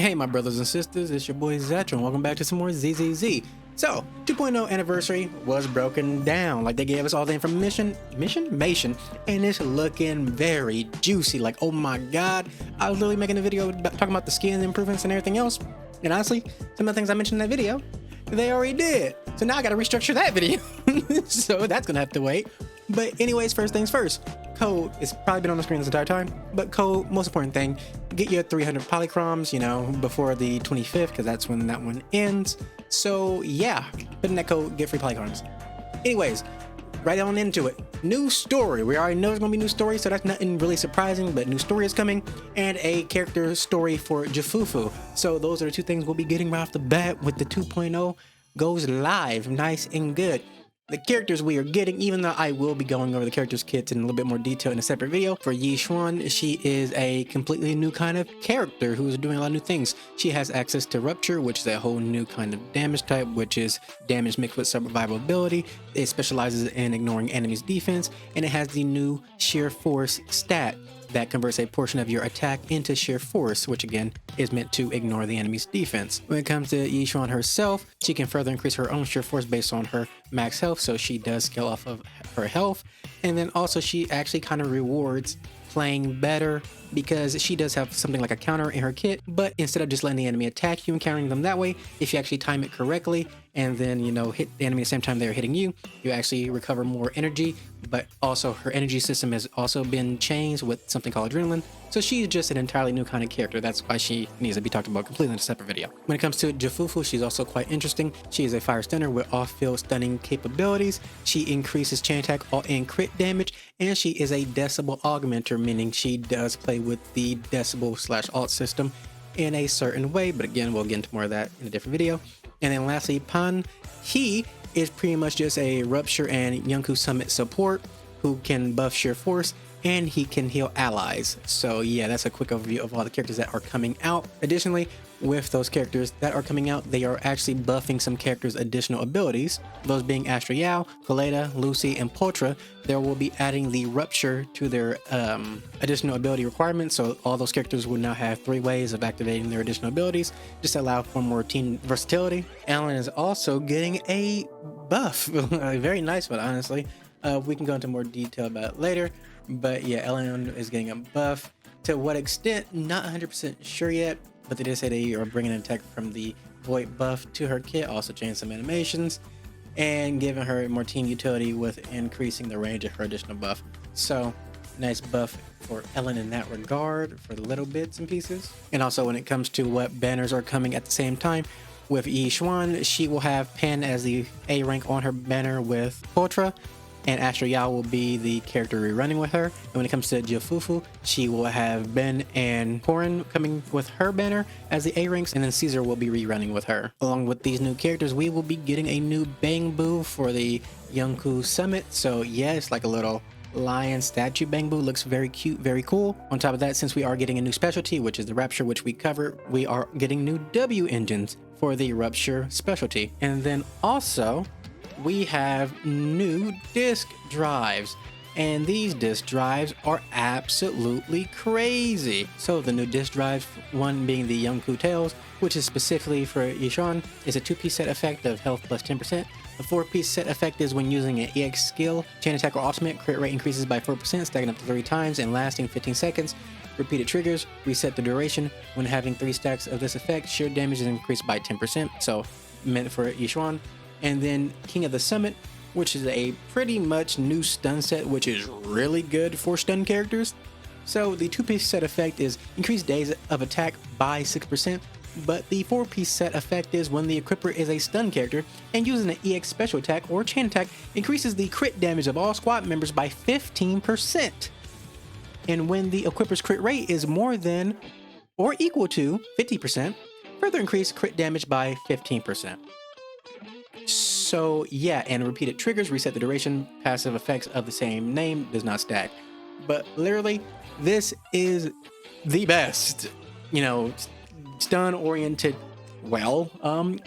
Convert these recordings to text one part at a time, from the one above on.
Hey my brothers and sisters, it's your boy zzzero and welcome back to some more ZZZ. So, 2.0 anniversary was broken down. Like, they gave us all the information, and it's looking very juicy. Like, oh my god, I was literally making a video talking about the skin improvements and everything else. And honestly, some of the things I mentioned in that video, they already did. So now I gotta restructure that video. So that's gonna have to wait. But anyways, first things first. Code, it's probably been on the screen this entire time, but code, most important thing, get your 300 polychroms, you know, before the 25th, because that's when that one ends. So yeah, put in that code, get free polychroms. Anyways, right on into it. New story. We already know it's gonna be new story, so that's nothing really surprising, but new story is coming, and a character story for Jifufu. So those are the two things we'll be getting right off the bat with the 2.0 goes live, nice and good. The characters we are getting, even though I will be going over the characters kits in a little bit more detail in a separate video. For Yixuan, she is a completely new kind of character who's doing a lot of new things. She has access to Rupture, which is a whole new kind of damage type, which is damage mixed with survivability. It specializes in ignoring enemies' defense, and it has the new Sheer Force stat that converts a portion of your attack into sheer force, which again is meant to ignore the enemy's defense. When it comes to Yixuan herself, she can further increase her own sheer force based on her max health, so she does scale off of her health. And then also she actually kind of rewards playing better, because she does have something like a counter in her kit, but instead of just letting the enemy attack you and countering them that way, if you actually time it correctly and then, you know, hit the enemy at the same time they're hitting you, you actually recover more energy. But also her energy system has also been changed with something called adrenaline, so she's just an entirely new kind of character. That's why she needs to be talked about completely in a separate video. When it comes to Jifufu, she's also quite interesting. She is a fire stunner with off-field stunning capabilities. She increases chain attack and crit damage, and she is a decibel augmenter, meaning she does play with the decibel/alt system in a certain way, but again, we'll get into more of that in a different video. And then lastly, Pan, he is pretty much just a Rupture and Yonkou Summit support who can buff sheer force, and he can heal allies. So yeah, that's a quick overview of all the characters that are coming out. Additionally, with those characters that are coming out, they are actually buffing some characters' additional abilities, those being Astra Yao, Koleda, Lucy, and Potra. They will be adding the Rupture to their additional ability requirements, so all those characters will now have 3 ways of activating their additional abilities, just to allow for more team versatility. Alan is also getting a buff, a very nice one, honestly. We can go into more detail about it later, but yeah, Ellen is getting a buff. To what extent, not 100% sure yet, but they did say they are bringing an attack from the Void buff to her kit, also changed some animations, and giving her more team utility with increasing the range of her additional buff. So, nice buff for Ellen in that regard, for the little bits and pieces. And also when it comes to what banners are coming at the same time, with Yixuan, she will have Pan as the A rank on her banner with Potra, and Astra Yao will be the character rerunning with her. And when it comes to Jifufu, she will have Ben and Korin coming with her banner as the A ranks, and then Caesar will be rerunning with her. Along with these new characters, we will be getting a new Bangboo for the Yonkou Summit. So yeah, it's like a little lion statue Bangboo. Looks very cute, very cool. On top of that, since we are getting a new specialty, which is the Rupture, which we cover, we are getting new W engines for the Rupture specialty. And then also, we have new disk drives, and these disk drives are absolutely crazy. So the new disk drives, one being the Yonkou Tails, which is specifically for Yixuan, is a 2-piece set effect of health plus 10%. The 4-piece set effect is when using an EX skill, chain attack or ultimate, crit rate increases by 4%, stacking up to 3 times and lasting 15 seconds. Repeated triggers reset the duration. When having 3 stacks of this effect, sheer damage is increased by 10%, so meant for Yixuan. And then King of the Summit, which is a pretty much new stun set, which is really good for stun characters. So the 2-piece set effect is increased days of attack by 6%, but the 4-piece set effect is when the equipper is a stun character and using an EX special attack or chain attack increases the crit damage of all squad members by 15%. And when the equipper's crit rate is more than or equal to 50%, further increase crit damage by 15%. So yeah, and repeated triggers reset the duration. Passive effects of the same name does not stack. But literally, this is the best, you know, stun oriented,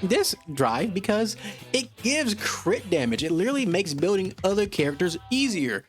this drive, because it gives crit damage. It literally makes building other characters easier.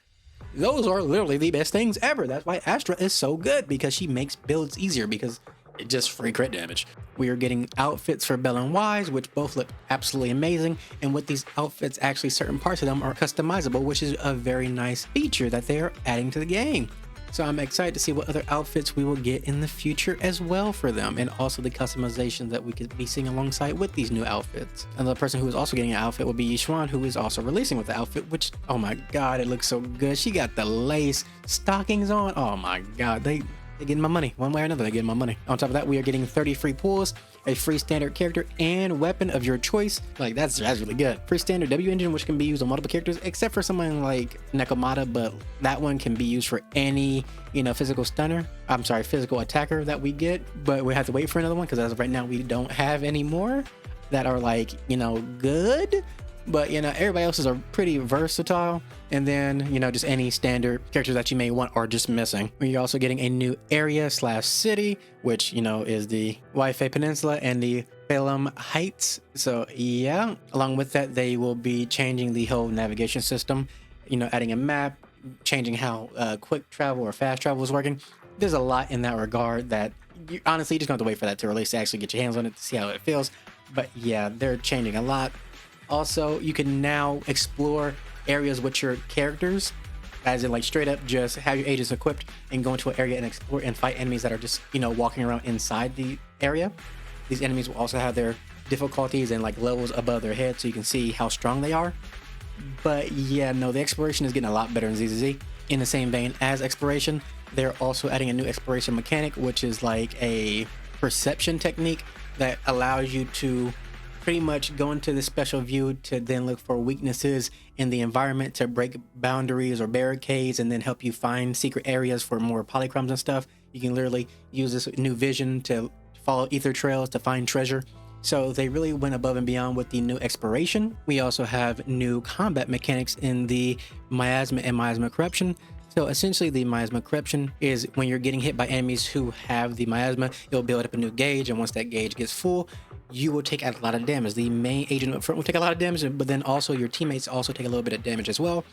Those are literally the best things ever. That's why Astra is so good, because she makes builds easier, because just free crit damage. We are getting outfits for Bell and Wise, which both look absolutely amazing. And with these outfits, actually certain parts of them are customizable, which is a very nice feature that they are adding to the game. So I'm excited to see what other outfits we will get in the future as well for them, and also the customizations that we could be seeing alongside with these new outfits. Another person who is also getting an outfit will be yixuan, who is also releasing with the outfit, which, oh my god, it looks so good. She got the lace stockings on. Oh my god, they're getting my money. One way or another, they're getting my money. On top of that, we are getting 30 free pulls, a free standard character and weapon of your choice. Like, that's really good. Free standard W engine, which can be used on multiple characters, except for someone like Nekomata, but that one can be used for any, physical attacker that we get. But we have to wait for another one, because as of right now, we don't have any more that are like, good. But everybody else's are pretty versatile. And then just any standard characters that you may want are just missing. We're also getting a new area/city, which is the Waifei Peninsula and the Phelim Heights. So yeah, along with that, they will be changing the whole navigation system, adding a map, changing how quick travel or fast travel is working. There's a lot in that regard that you honestly just have to wait for that to release to actually get your hands on it to see how it feels. But yeah, they're changing a lot. Also, you can now explore areas with your characters, as in like straight up just have your agents equipped and go into an area and explore and fight enemies that are just, walking around inside the area. These enemies will also have their difficulties and like levels above their head, so you can see how strong they are. But yeah, no, the exploration is getting a lot better in ZZZ. In the same vein as exploration, they're also adding a new exploration mechanic, which is like a perception technique that allows you to pretty much go into this special view to then look for weaknesses in the environment to break boundaries or barricades, and then help you find secret areas for more polychromes and stuff. You can literally use this new vision to follow ether trails to find treasure. So they really went above and beyond with the new exploration. We also have new combat mechanics in the miasma and miasma corruption. So essentially, the miasma corruption is when you're getting hit by enemies who have the miasma, it'll build up a new gauge, and once that gauge gets full, you will take a lot of damage. The main agent up front will take a lot of damage, but then also your teammates also take a little bit of damage as well.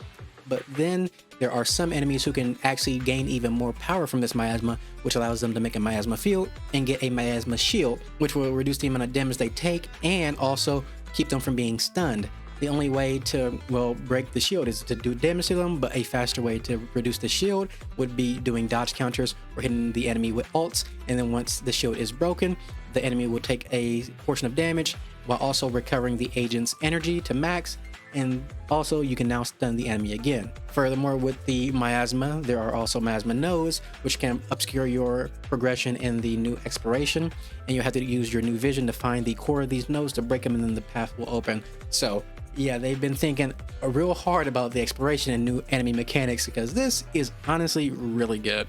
But then there are some enemies who can actually gain even more power from this miasma, which allows them to make a miasma field and get a miasma shield, which will reduce the amount of damage they take and also keep them from being stunned. The only way to, break the shield is to do damage to them, but a faster way to reduce the shield would be doing dodge counters or hitting the enemy with ults. And then once the shield is broken, the enemy will take a portion of damage while also recovering the agent's energy to max. And also you can now stun the enemy again. Furthermore, with the miasma, there are also miasma nodes, which can obscure your progression in the new exploration, and you have to use your new vision to find the core of these nodes to break them, and then the path will open. So yeah, they've been thinking real hard about the exploration and new enemy mechanics, because this is honestly really good.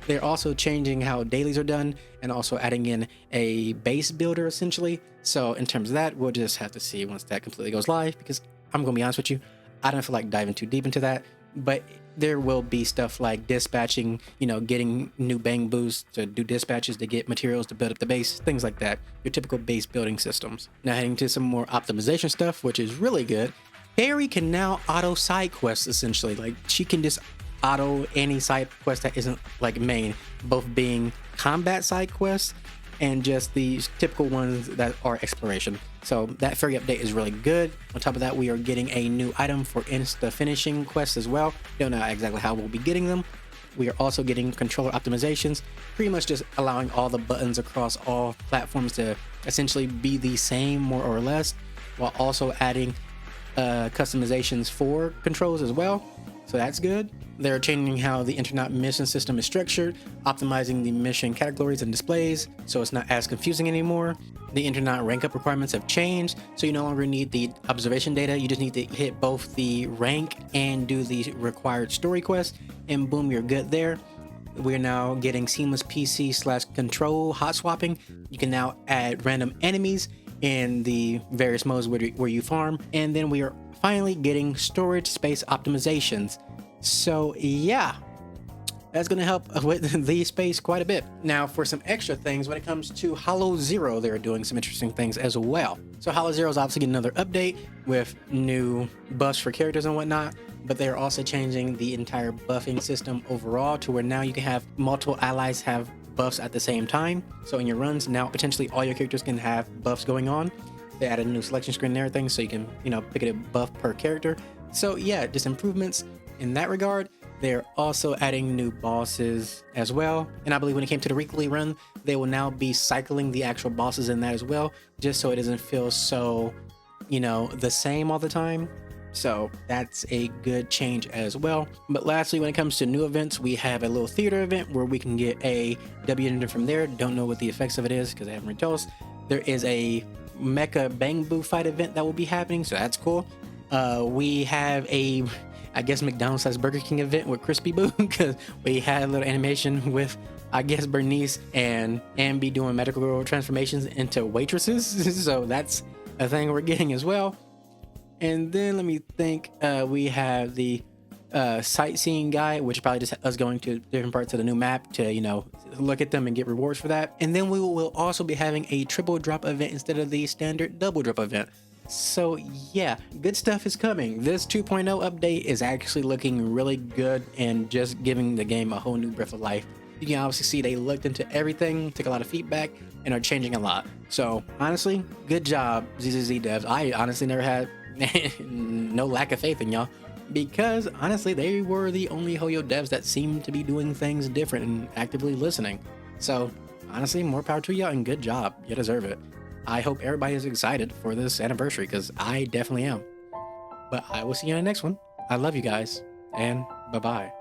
They're also changing how dailies are done and also adding in a base builder essentially. So in terms of that, we'll just have to see once that completely goes live, because I'm gonna be honest with you, I don't feel like diving too deep into that. But there will be stuff like dispatching, getting new Bangboos to do dispatches to get materials to build up the base, things like that. Your typical base building systems. Now heading to some more optimization stuff, which is really good. Fairy can now auto side quests essentially. Like, she can just auto any side quest that isn't like main, both being combat side quests and just the typical ones that are exploration. So that fairy update is really good. On top of that, we are getting a new item for insta finishing quests as well. Don't know exactly how we'll be getting them. We are also getting controller optimizations, pretty much just allowing all the buttons across all platforms to essentially be the same more or less, while also adding customizations for controls as well. So that's good. They're changing how the internet mission system is structured, optimizing the mission categories and displays so it's not as confusing anymore. The internet rank up requirements have changed, so you no longer need the observation data. You just need to hit both the rank and do the required story quest, and boom, you're good there. We're now getting seamless PC/control hot swapping. You can now add random enemies in the various modes where you farm, and then we are finally getting storage space optimizations. So yeah, that's going to help with the space quite a bit. Now for some extra things, when it comes to Hoyoverse, they're doing some interesting things as well. So Hoyoverse is obviously getting another update with new buffs for characters and whatnot, but they're also changing the entire buffing system overall to where now you can have multiple allies have buffs at the same time. So in your runs, now potentially all your characters can have buffs going on. They added a new selection screen and everything, so you can, pick a buff per character. So yeah, just improvements in that regard. They're also adding new bosses as well. And I believe when it came to the weekly run, they will now be cycling the actual bosses in that as well, just so it doesn't feel so, the same all the time. So that's a good change as well. But lastly, when it comes to new events, we have a little theater event where we can get a W engine from there. Don't know what the effects of it is because I haven't told us. There is a mecha Bangboo fight event that will be happening, so that's cool. We have a, I guess, McDonald's / Burger King event with Crispy Boo because we had a little animation with, I guess, Bernice and Ambi doing medical transformations into waitresses. So that's a thing we're getting as well. And then let me think, we have the sightseeing guide, which is probably just us going to different parts of the new map to, look at them and get rewards for that. And then we will also be having a triple drop event instead of the standard double drop event. So yeah, good stuff is coming. This 2.0 update is actually looking really good and just giving the game a whole new breath of life. You can obviously see they looked into everything, took a lot of feedback, and are changing a lot. So honestly, good job, ZZZ devs. I honestly never had no lack of faith in y'all, because honestly, they were the only Hoyo devs that seemed to be doing things different and actively listening. So honestly, more power to y'all and good job. You deserve it. I hope everybody is excited for this anniversary because I definitely am. But I will see you in the next one. I love you guys, and bye-bye.